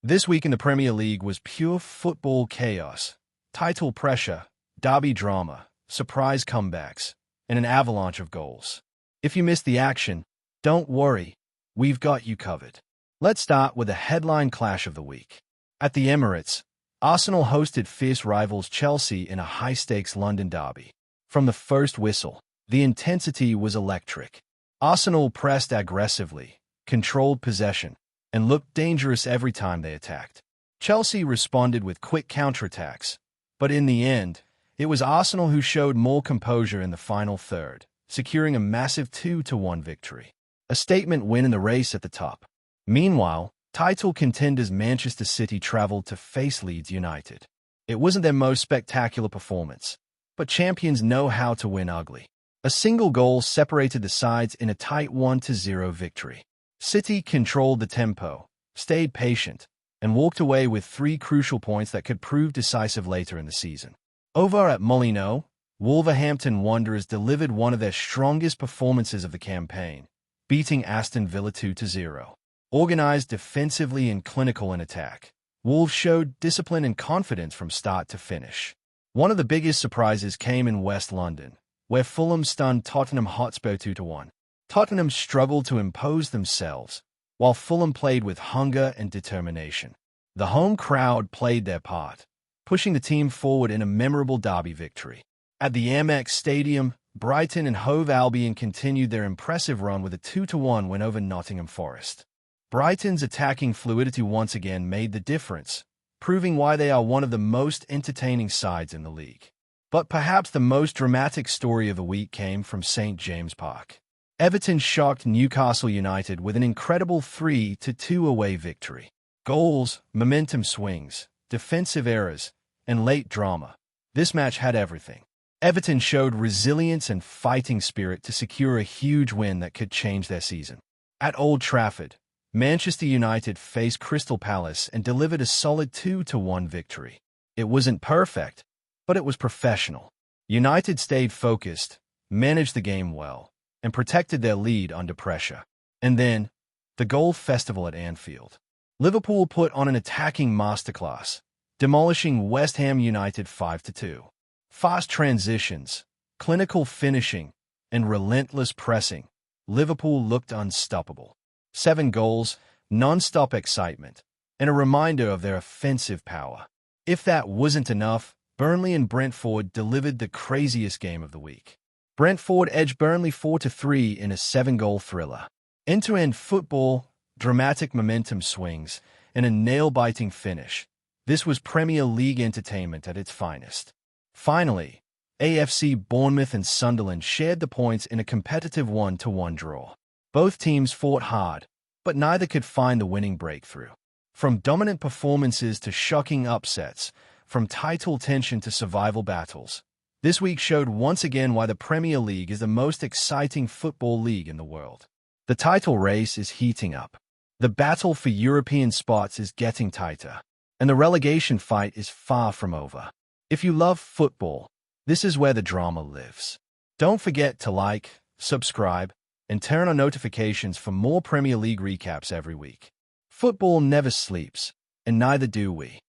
This week in the Premier League was pure football chaos. Title pressure, derby drama, surprise comebacks, and an avalanche of goals. If you missed the action, don't worry, we've got you covered. Let's start with the headline clash of the week. At the Emirates, Arsenal hosted fierce rivals Chelsea in a high-stakes London derby. From the first whistle, the intensity was electric. Arsenal pressed aggressively, controlled possession, and looked dangerous every time they attacked. Chelsea responded with quick counterattacks, but in the end, it was Arsenal who showed more composure in the final third, securing a massive 2-1 victory. A statement win in the race at the top. Meanwhile, title contenders Manchester City travelled to face Leeds United. It wasn't their most spectacular performance, but champions know how to win ugly. A single goal separated the sides in a tight 1-0 victory. City controlled the tempo, stayed patient, and walked away with 3 crucial points that could prove decisive later in the season. Over at Molineux, Wolverhampton Wanderers delivered one of their strongest performances of the campaign, beating Aston Villa 2-0. Organized defensively and clinical in attack, Wolves showed discipline and confidence from start to finish. One of the biggest surprises came in West London, where Fulham stunned Tottenham Hotspur 2-1. Tottenham struggled to impose themselves, while Fulham played with hunger and determination. The home crowd played their part, pushing the team forward in a memorable derby victory. At the Amex Stadium, Brighton and Hove Albion continued their impressive run with a 2-1 win over Nottingham Forest. Brighton's attacking fluidity once again made the difference, proving why they are one of the most entertaining sides in the league. But perhaps the most dramatic story of the week came from St. James Park. Everton shocked Newcastle United with an incredible 3-2 away victory. Goals, momentum swings, defensive errors, and late drama. This match had everything. Everton showed resilience and fighting spirit to secure a huge win that could change their season. At Old Trafford, Manchester United faced Crystal Palace and delivered a solid 2-1 victory. It wasn't perfect, but it was professional. United stayed focused, managed the game well, and protected their lead under pressure. And then, the goal festival at Anfield. Liverpool put on an attacking masterclass, demolishing West Ham United 5-2. Fast transitions, clinical finishing, and relentless pressing. Liverpool looked unstoppable. 7 goals, non-stop excitement, and a reminder of their offensive power. If that wasn't enough, Burnley and Brentford delivered the craziest game of the week. Brentford edged Burnley 4-3 in a 7-goal thriller. End-to-end football, dramatic momentum swings, and a nail-biting finish. This was Premier League entertainment at its finest. Finally, AFC Bournemouth and Sunderland shared the points in a competitive 1-1 draw. Both teams fought hard, but neither could find the winning breakthrough. From dominant performances to shocking upsets, from title tension to survival battles, this week showed once again why the Premier League is the most exciting football league in the world. The title race is heating up. The battle for European spots is getting tighter, and the relegation fight is far from over. If you love football, this is where the drama lives. Don't forget to like, subscribe, and turn on notifications for more Premier League recaps every week. Football never sleeps, and neither do we.